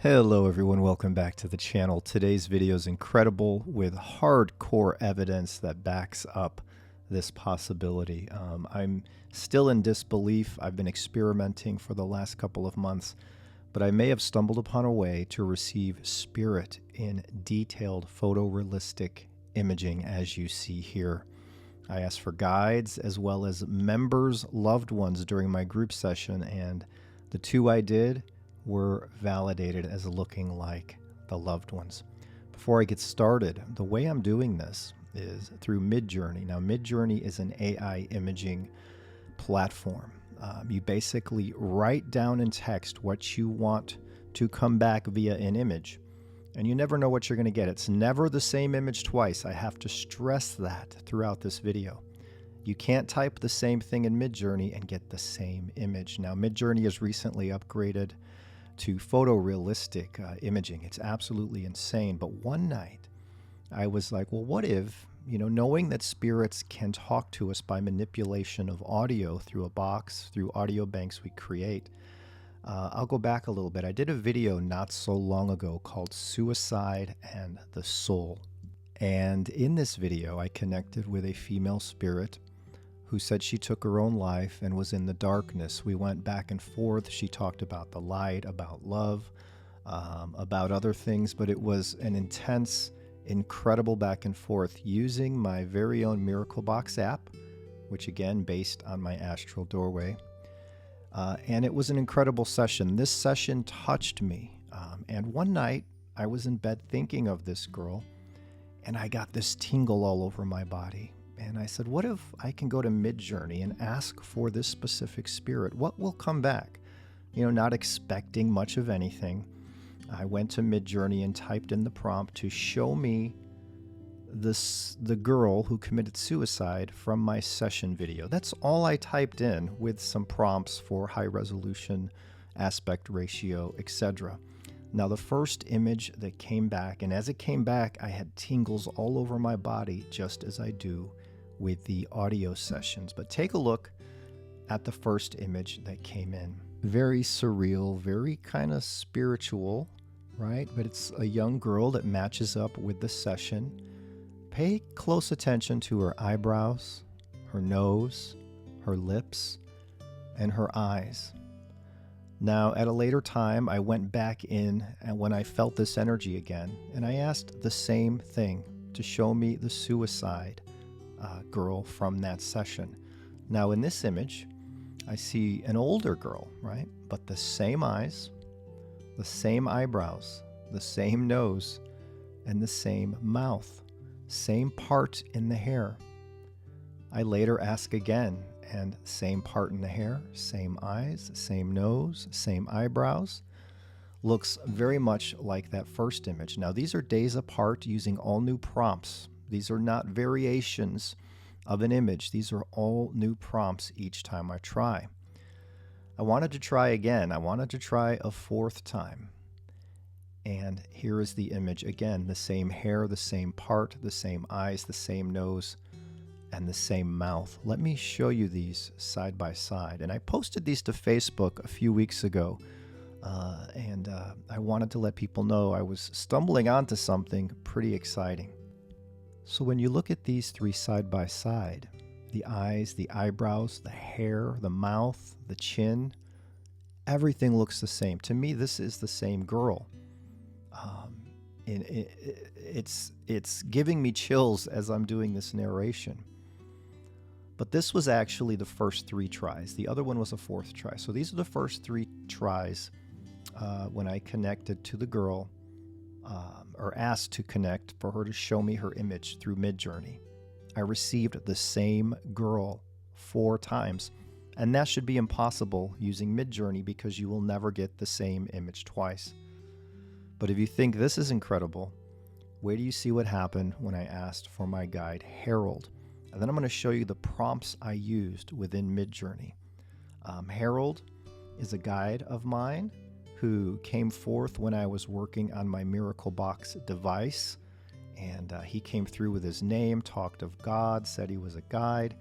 Hello everyone, welcome back to the channel. Today's video is incredible with hardcore evidence that backs up this possibility. I'm still in disbelief. I've been experimenting for the last couple of months, but I may have stumbled upon a way to receive spirit in detailed photorealistic imaging as you see here. I asked for guides as well as members' loved ones during my group session, and the two I did were validated as looking like the loved ones. Before I get started, the way I'm doing this is through Midjourney. Now, Midjourney is an AI imaging platform. You basically write down in text what you want to come back via an image, and you never know what you're going to get. It's never the same image twice. I have to stress that throughout this video. You can't type the same thing in Midjourney and get the same image. Now, Midjourney has recently upgraded to photorealistic imaging. It's absolutely insane. But one night I was like, well, what if, knowing that spirits can talk to us by manipulation of audio through a box, through audio banks we create. I'll go back a little bit. I did a video not so long ago called Suicide and the Soul. And in this video, I connected with a female spirit who said she took her own life and was in the darkness. We went back and forth. She talked about the light, about love, about other things, but it was an intense, incredible back and forth using my very own Miracle Box app, which again, based on my astral doorway. And it was an incredible session. This session touched me. And one night I was in bed thinking of this girl, and I got this tingle all over my body. And I said, what if I can go to Midjourney and ask for this specific spirit? What will come back? Not expecting much of anything. I went to Midjourney and typed in the prompt to show me the girl who committed suicide from my session video. That's all I typed in, with some prompts for high resolution, aspect ratio, etc. Now, the first image that came back, and as it came back, I had tingles all over my body, just as I do with the audio sessions. But take a look at the first image that came in. Very surreal, very kind of spiritual, right? But it's a young girl that matches up with the session. Pay close attention to her eyebrows, her nose, her lips, and her eyes. Now, at a later time, I went back in, and when I felt this energy again, and I asked the same thing to show me the suicide girl from that session. Now, in this image, I see an older girl, right? But the same eyes, the same eyebrows, the same nose, and the same mouth, same part in the hair. I later ask again, and same part in the hair, same eyes, same nose, same eyebrows. Looks very much like that first image. Now, these are days apart using all new prompts. These are not variations of an image. These are all new prompts each time I try. I wanted to try again. I wanted to try a fourth time. And here is the image again. The same hair, the same part, the same eyes, the same nose, and the same mouth. Let me show you these side by side. And I posted these to Facebook a few weeks ago. And I wanted to let people know I was stumbling onto something pretty exciting. So when you look at these three side by side, the eyes, the eyebrows, the hair, the mouth, the chin, everything looks the same. To me, this is the same girl. It's giving me chills as I'm doing this narration. But this was actually the first three tries. The other one was a fourth try. So these are the first three tries when I connected to the girl, or asked to connect for her to show me her image through Midjourney. I received the same girl 4 times, and that should be impossible using Midjourney because you will never get the same image twice. But if you think this is incredible, wait till you see what happened when I asked for my guide, Harold. And then I'm going to show you the prompts I used within Midjourney. Harold is a guide of mine who came forth when I was working on my Miracle Box device. And he came through with his name, talked of God, said he was a guide.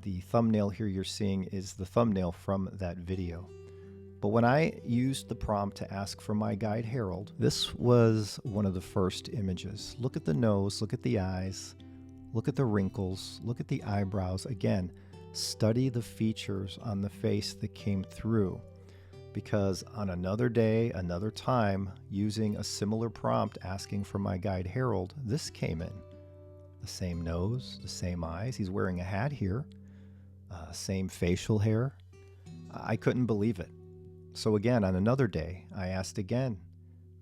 The thumbnail here you're seeing is the thumbnail from that video. But when I used the prompt to ask for my guide Harold, this was one of the first images. Look at the nose, look at the eyes, look at the wrinkles, look at the eyebrows. Again, study the features on the face that came through. Because on another day, another time, using a similar prompt asking for my guide Harold, this came in. The same nose, the same eyes. He's wearing a hat here. Same facial hair. I couldn't believe it. So again, on another day, I asked again.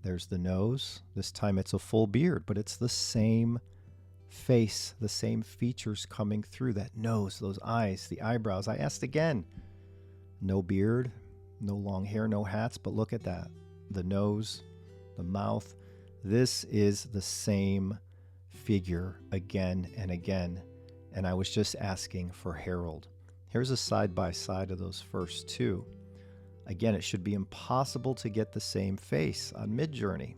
There's the nose. This time it's a full beard, but it's the same face, the same features coming through that nose, those eyes, the eyebrows. I asked again. No beard, no long hair, no hats, but look at that. The nose, the mouth. This is the same figure again and again. And I was just asking for Harold. Here's a side-by-side of those first two. Again, it should be impossible to get the same face on Midjourney.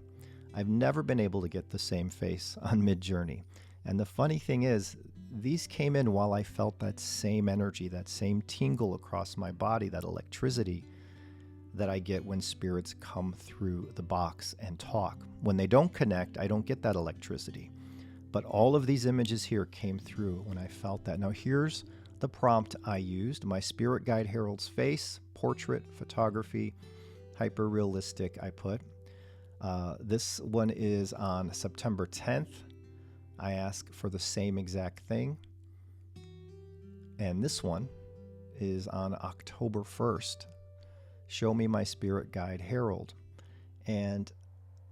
I've never been able to get the same face on Midjourney. And the funny thing is, these came in while I felt that same energy, that same tingle across my body, that electricity that I get when spirits come through the box and talk. When they don't connect, I don't get that electricity. But all of these images here came through when I felt that. Now here's the prompt I used. My spirit guide Harold's face, portrait, photography, hyper realistic I put. This one is on September 10th. I ask for the same exact thing. And this one is on October 1st. Show me my spirit guide Harold. And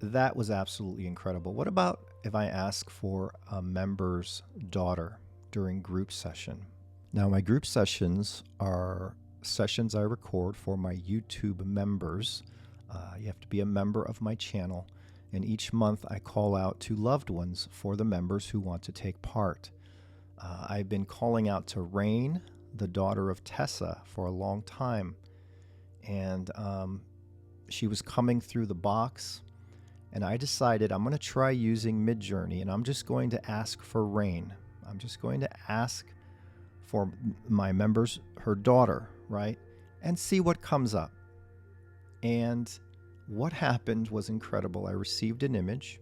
that was absolutely incredible. What about if I ask for a member's daughter during group session? Now, my group sessions are sessions I record for my YouTube members. You have to be a member of my channel. And each month I call out to loved ones for the members who want to take part. I've been calling out to Rain, the daughter of Tessa, for a long time. And she was coming through the box. And I decided I'm going to try using Midjourney, and I'm just going to ask for Rain. I'm just going to ask for my members, her daughter, right? And see what comes up. And what happened was incredible. I received an image.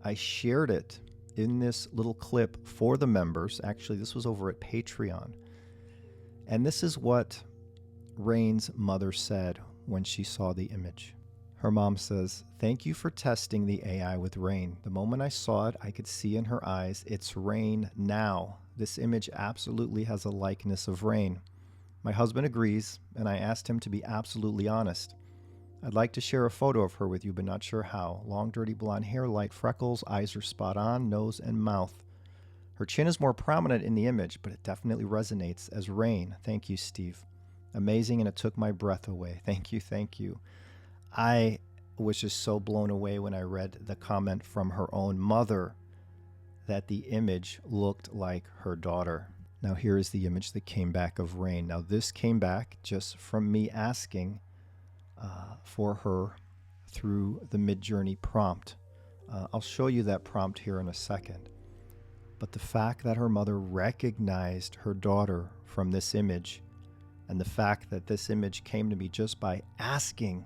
I shared it in this little clip for the members. Actually, this was over at Patreon. And this is what Rain's mother said when she saw the image. Her mom says, "Thank you for testing the AI with Rain. The moment I saw it, I could see in her eyes, it's Rain now. This image absolutely has a likeness of Rain. My husband agrees, and I asked him to be absolutely honest. I'd like to share a photo of her with you, but not sure how. Long, dirty blonde hair, light freckles, eyes are spot on, nose and mouth. Her chin is more prominent in the image, but it definitely resonates as Rain. Thank you, Steve. Amazing, and it took my breath away. Thank you, thank you." I was just so blown away when I read the comment from her own mother that the image looked like her daughter. Now here is the image that came back of Rain. Now this came back just from me asking for her through the Midjourney prompt. I'll show you that prompt here in a second. But the fact that her mother recognized her daughter from this image, and the fact that this image came to me just by asking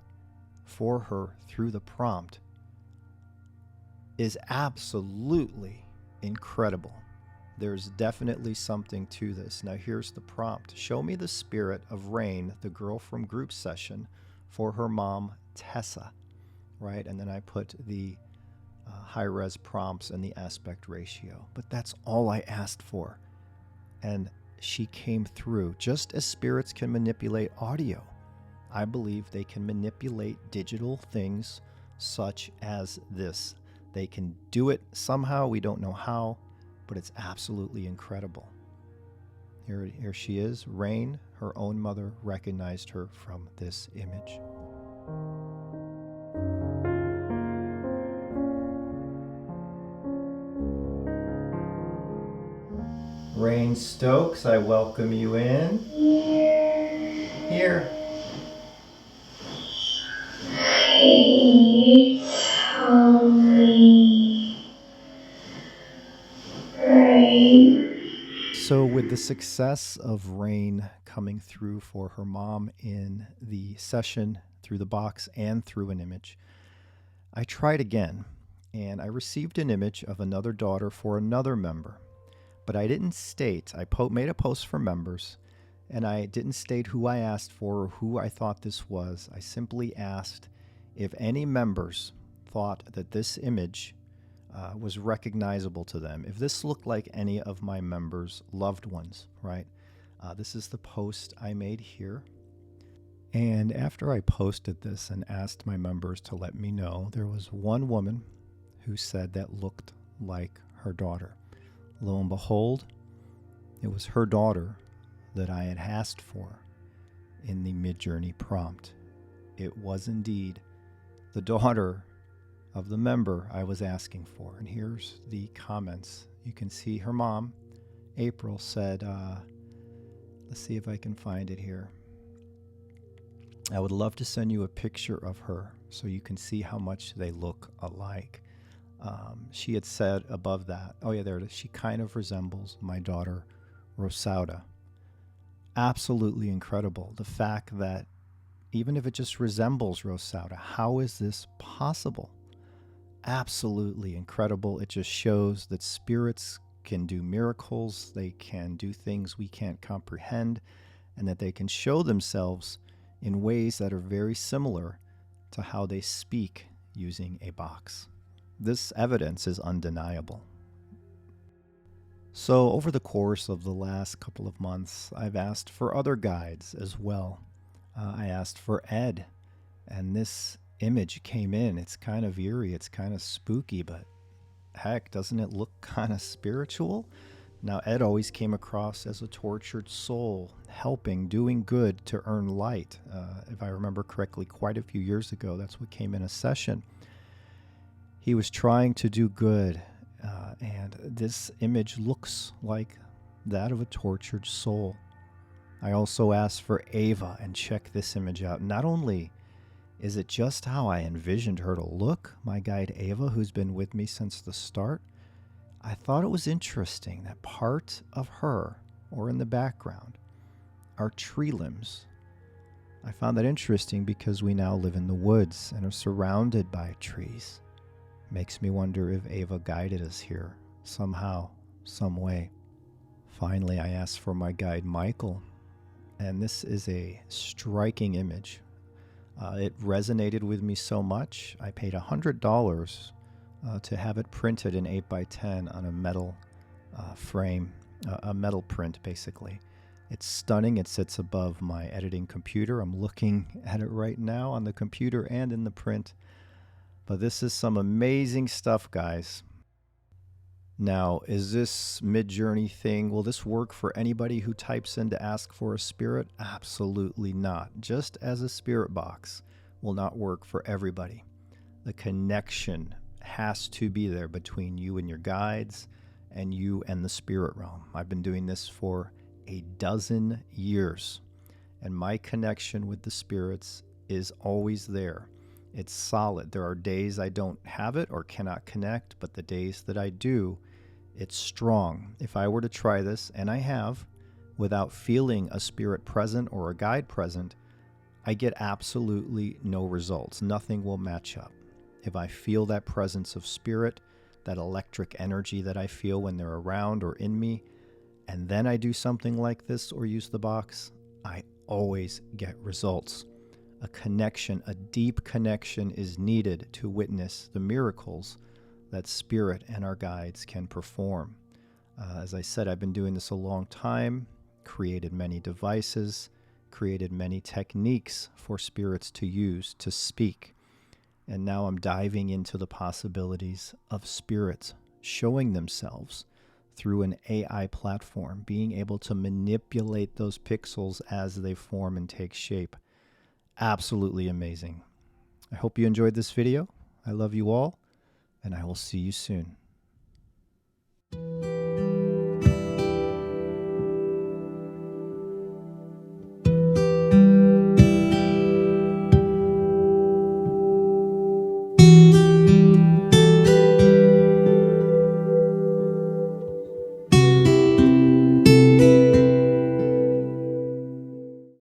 for her through the prompt, is absolutely incredible. There's definitely something to this. Now here's the prompt. Show me the spirit of Rain, the girl from group session, for her mom, Tessa, right? And then I put the high-res prompts and the aspect ratio. But that's all I asked for. And she came through. Just as spirits can manipulate audio, I believe they can manipulate digital things such as this. They can do it somehow. We don't know how, but it's absolutely incredible. Here she is, Rain. Her own mother recognized her from this image. Rain Stokes, I welcome you in. Here. So with the success of Rain coming through for her mom in the session through the box and through an image. I tried again, and I received an image of another daughter for another member, but I didn't state. I made a post for members, and I didn't state who I asked for or who I thought this was. I simply asked if any members thought that this image was recognizable to them, if this looked like any of my members' loved ones, right? This is the post I made here. And after I posted this and asked my members to let me know, there was one woman who said that looked like her daughter. Lo and behold, it was her daughter that I had asked for in the Midjourney prompt. It was indeed the daughter of the member I was asking for. And here's the comments. You can see her mom, April, said, let's see if I can find it here. I would love to send you a picture of her so you can see how much they look alike. She had said above that, oh yeah, there it is. She kind of resembles my daughter, Rosauda. Absolutely incredible. The fact that even if it just resembles Rosauda, how is this possible? Absolutely incredible. It just shows that spirits can do miracles. They can do things we can't comprehend, and that they can show themselves in ways that are very similar to how they speak using a box. This evidence is undeniable. So over the course of the last couple of months, I've asked for other guides as well. I asked for Ed, and this image came in. It's kind of eerie, it's kind of spooky, but heck, doesn't it look kind of spiritual? Now, Ed always came across as a tortured soul, helping, doing good to earn light. If I remember correctly, quite a few years ago, that's what came in a session. He was trying to do good, and this image looks like that of a tortured soul. I also asked for Ava, and check this image out. Not only is it just how I envisioned her to look, my guide Ava, who's been with me since the start, I thought it was interesting that part of her, or in the background, are tree limbs. I found that interesting because we now live in the woods and are surrounded by trees. Makes me wonder if Ava guided us here somehow, some way. Finally, I asked for my guide Michael, and this is a striking image. It resonated with me so much, I paid $100 to have it printed in 8x10 on a metal frame, a metal print basically. It's stunning. It sits above my editing computer. I'm looking at it right now on the computer and in the print. But this is some amazing stuff, guys. Now, is this Midjourney thing, will this work for anybody who types in to ask for a spirit? Absolutely not. Just as a spirit box will not work for everybody. The connection has to be there between you and your guides and you and the spirit realm. I've been doing this for a dozen years, and my connection with the spirits is always there. It's solid. There are days I don't have it or cannot connect, but the days that I do, it's strong. If I were to try this, and I have, without feeling a spirit present or a guide present, I get absolutely no results. Nothing will match up. If I feel that presence of spirit, that electric energy that I feel when they're around or in me, and then I do something like this or use the box, I always get results. A connection, a deep connection is needed to witness the miracles that spirit and our guides can perform. As I said, I've been doing this a long time, created many devices, created many techniques for spirits to use to speak. And now I'm diving into the possibilities of spirits showing themselves through an AI platform, being able to manipulate those pixels as they form and take shape. Absolutely amazing. I hope you enjoyed this video. I love you all, and I will see you soon.